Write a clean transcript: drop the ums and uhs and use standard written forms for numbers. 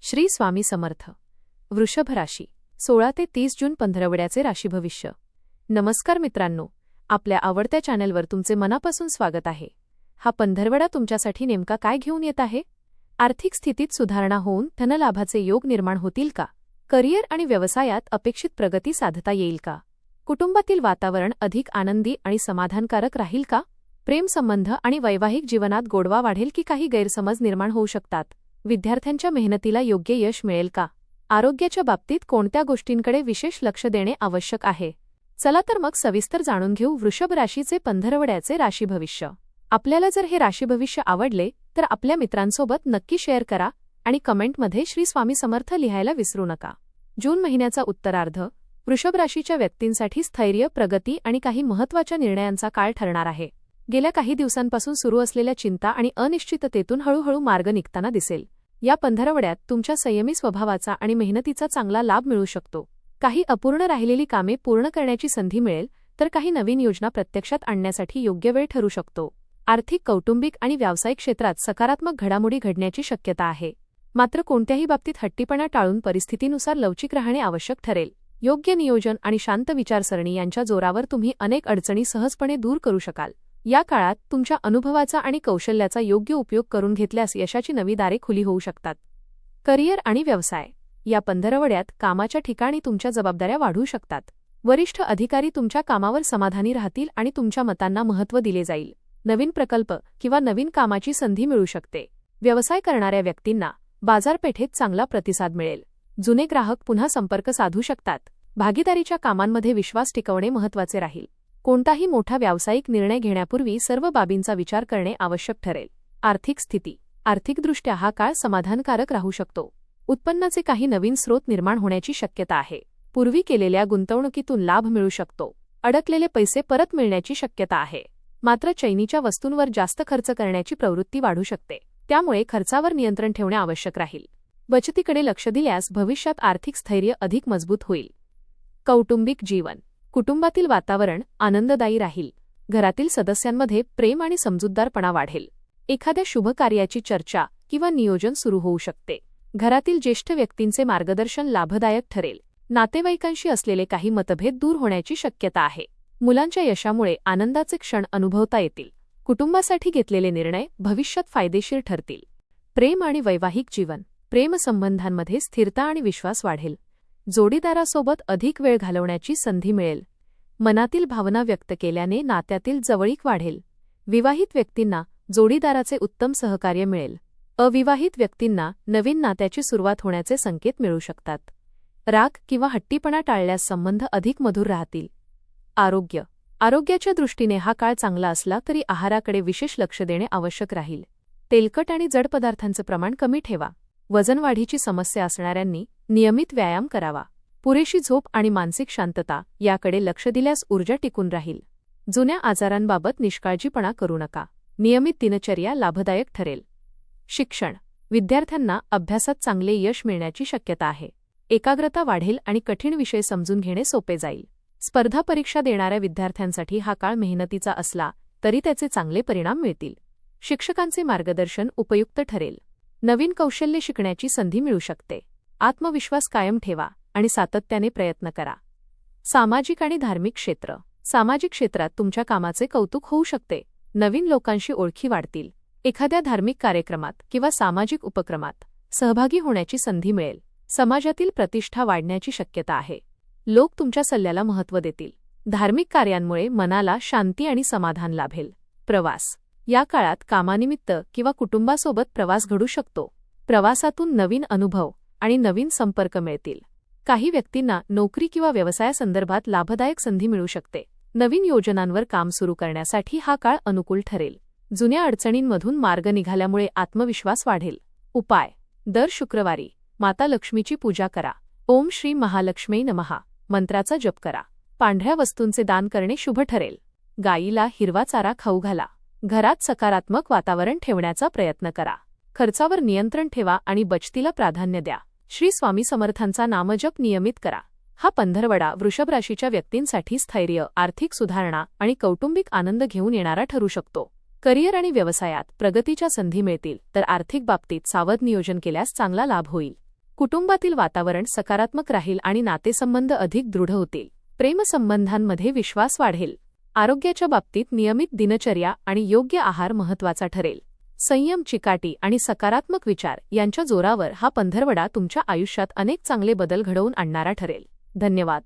श्री स्वामी समर्थ. वृषभ राशी 16 ते 30 जून पंधरवड्याचे राशी भविष्य. नमस्कार मित्रांनो, आपल्या आवडत्या चॅनलवर तुमचे मनापासून स्वागत आहे. हा पंधरवडा तुमच्यासाठी नेमका काय घेऊन येत आहे? आर्थिक स्थितीत सुधारणा होऊन धनलाभाचे योग निर्माण होतील का? करिअर आणि व्यवसायात अपेक्षित प्रगती साधता येईल का? कुटुंबातील वातावरण अधिक आनंदी आणि समाधानकारक राहील का? प्रेमसंबंध आणि वैवाहिक जीवनात गोडवा वाढेल की काही गैरसमज निर्माण होऊ शकतात? विद्यार्थ्यांच्या मेहनतीला योग्य यश मिळेल का? आरोग्याच्या बाबतीत कोणत्या गोष्टींकडे विशेष लक्ष देणे आवश्यक आहे? चला तर मग सविस्तर जाणून घेऊ वृषभ राशीचे पंधरवड्याचे राशी भविष्य. आपल्याला जर हे राशी भविष्य आवडले तर आपल्या मित्रांसोबत नक्की शेअर करा आणि कमेंटमध्ये श्री स्वामी समर्थ लिहायला विसरू नका. जून महिन्याचा उत्तरार्ध वृषभ राशीच्या व्यक्तींसाठी स्थैर्य, प्रगती आणि काही महत्त्वाच्या निर्णयांचा काळ ठरणार आहे. गेल्या काही दिवसांपासून सुरू असलेल्या चिंता आणि अनिश्चिततेतून हळूहळू मार्ग निघताना दिसेल. या पंधरवड्यात तुमच्या संयमी स्वभावाचा आणि मेहनतीचा चांगला लाभ मिळू शकतो. काही अपूर्ण राहिलेली कामे पूर्ण करण्याची संधी मिळेल, तर काही नवीन योजना प्रत्यक्षात आणण्यासाठी योग्य वेळ ठरू शकतो. आर्थिक, कौटुंबिक आणि व्यावसायिक क्षेत्रात सकारात्मक घडामोडी घडण्याची शक्यता आहे. मात्र कोणत्याही बाबतीत हट्टीपणा टाळून परिस्थितीनुसार लवचिक राहणे आवश्यक ठरेल. योग्य नियोजन आणि शांत विचारसरणी यांच्या जोरावर तुम्ही अनेक अडचणी सहजपणे दूर करू शकाल. या काळात तुमच्या अनुभवाचा आणि कौशल्याचा योग्य उपयोग करून घेतल्यास यशाची नवी दारे खुली होऊ शकतात. करिअर आणि व्यवसाय या पंधरवड्यात कामाच्या ठिकाणी तुमच्या जबाबदाऱ्या वाढू शकतात. वरिष्ठ अधिकारी तुमच्या कामावर समाधानी राहतील आणि तुमच्या मतांना महत्त्व दिले जाईल. नवीन प्रकल्प किंवा नवीन कामाची संधी मिळू शकते. व्यवसाय करणाऱ्या व्यक्तींना बाजारपेठेत चांगला प्रतिसाद मिळेल. जुने ग्राहक पुन्हा संपर्क साधू शकतात. भागीदारीच्या कामांमध्ये विश्वास टिकवणे महत्त्वाचे राहील. कोणताही मोठा व्यावसायिक निर्णय घेण्यापूर्वी सर्व बाबींचा विचार करणे आवश्यक ठरेल. आर्थिक स्थिती आर्थिकदृष्ट्या हा काळ समाधानकारक राहू शकतो. उत्पन्नाचे काही नवीन स्रोत निर्माण होण्याची शक्यता आहे. पूर्वी केलेल्या गुंतवणुकीतून लाभ मिळू शकतो. अडकलेले पैसे परत मिळण्याची शक्यता आहे. मात्र चैनीच्या वस्तूंवर जास्त खर्च करण्याची प्रवृत्ती वाढू शकते. त्यामुळे खर्चावर नियंत्रण ठेवणे आवश्यक राहील. बचतीकडे लक्ष दिल्यास भविष्यात आर्थिक स्थैर्य अधिक मजबूत होईल. कौटुंबिक जीवन कुटुंबातील वातावरण आनंददायी राहील. घरातील सदस्यांमध्ये प्रेम आणि समजूतदारपणा वाढेल. एखाद्या शुभ कार्याची चर्चा किंवा नियोजन सुरू होऊ शकते. घरातील ज्येष्ठ व्यक्तींचे मार्गदर्शन लाभदायक ठरेल. नातेवाईकांशी असलेले काही मतभेद दूर होण्याची शक्यता आहे. मुलांच्या यशामुळे आनंदाचे क्षण अनुभवता येतील. कुटुंबासाठी घेतलेले निर्णय भविष्यात फायदेशीर ठरतील. प्रेम आणि वैवाहिक जीवन प्रेमसंबंधांमध्ये स्थिरता आणि विश्वास वाढेल. जोडीदारासोबत अधिक वेळ घालवण्याची संधी मिळेल. मनातील भावना व्यक्त केल्याने नात्यातील जवळीक वाढेल. विवाहित व्यक्तींना जोडीदाराचे उत्तम सहकार्य मिळेल. अविवाहित व्यक्तींना नवीन नात्याची सुरुवात होण्याचे संकेत मिळू शकतात. राग किंवा हट्टीपणा टाळल्यास संबंध अधिक मधुर राहतील. आरोग्याच्या दृष्टीने हा काळ चांगला असला तरी आहाराकडे विशेष लक्ष देणे आवश्यक राहील. तेलकट आणि जड पदार्थांचे प्रमाण कमी ठेवा. वजनवाढीची समस्या असणाऱ्यांनी नियमित व्यायाम करावा. पुरेशी झोप आणि मानसिक शांतता याकडे लक्ष दिल्यास ऊर्जा टिकून राहील. जुन्या आजारांबाबत निष्काळजीपणा करू नका. नियमित दिनचर्या लाभदायक ठरेल. शिक्षण विद्यार्थ्यांना अभ्यासात चांगले यश मिळण्याची शक्यता आहे. एकाग्रता वाढेल आणि कठीण विषय समजून घेणे सोपे जाईल. स्पर्धा परीक्षा देणाऱ्या विद्यार्थ्यांसाठी हा काळ मेहनतीचा असला तरी त्याचे चांगले परिणाम मिळतील. शिक्षकांचे मार्गदर्शन उपयुक्त ठरेल. नवीन कौशल्य शिकण्याची संधी मिळू शकते. आत्मविश्वास कायम ठेवा आणि सातत्याने प्रयत्न करा. सामाजिक आणि धार्मिक क्षेत्र सामाजिक क्षेत्रात तुमच्या कामाचे कौतुक होऊ शकते. नवीन लोकांशी ओळखी वाढतील. एखाद्या धार्मिक कार्यक्रमात किंवा सामाजिक उपक्रमात सहभागी होण्याची संधी मिळेल. समाजातील प्रतिष्ठा वाढण्याची शक्यता आहे. लोक तुमच्या सल्ल्याला महत्त्व देतील. धार्मिक कार्यांमुळे मनाला शांती आणि समाधान लाभेल. प्रवास या काळात कामानिमित्त किंवा कुटुंबासोबत प्रवास घडू शकतो. प्रवासातून नवीन अनुभव आणि नवीन संपर्क मिळतील. काही व्यक्तींना नोकरी किंवा व्यवसायासंदर्भात लाभदायक संधी मिळू शकते. नवीन योजनांवर काम सुरू करण्यासाठी हा काळ अनुकूल ठरेल. जुन्या अडचणींमधून मार्ग निघाल्यामुळे आत्मविश्वास वाढेल. उपाय दर शुक्रवारी माता लक्ष्मीची पूजा करा. ओम श्री महालक्ष्मी नमः मंत्राचा जप करा. पांढऱ्या वस्तूंचे दान करणे शुभ ठरेल. गायीला हिरवा चारा खाऊ घाला. घरात सकारात्मक वातावरण ठेवण्याचा प्रयत्न करा. खर्चावर नियंत्रण ठेवा आणि बचतीला प्राधान्य द्या. श्री स्वामी समर्थांचा नामजप नियमित करा. हा पंधरवडा वृषभ राशीच्या व्यक्तींसाठी स्थैर्य, आर्थिक सुधारणा आणि कौटुंबिक आनंद घेऊन येणारा ठरू शकतो. करिअर आणि व्यवसायात प्रगतीच्या संधी मिळतील, तर आर्थिक बाबतीत सावध नियोजन केल्यास चांगला लाभ होईल. कुटुंबातील वातावरण सकारात्मक राहील आणि नातेसंबंध अधिक दृढ होतील. प्रेमसंबंधांमध्ये विश्वास वाढेल. आरोग्याच्या बाबतीत नियमित दिनचर्या आणि योग्य आहार महत्त्वाचा ठरेल. संयम, चिकाटी आणि सकारात्मक विचार यांच्या जोरावर हा पंधरवडा तुमच्या आयुष्यात अनेक चांगले बदल घडवून आणणारा ठरेल. धन्यवाद.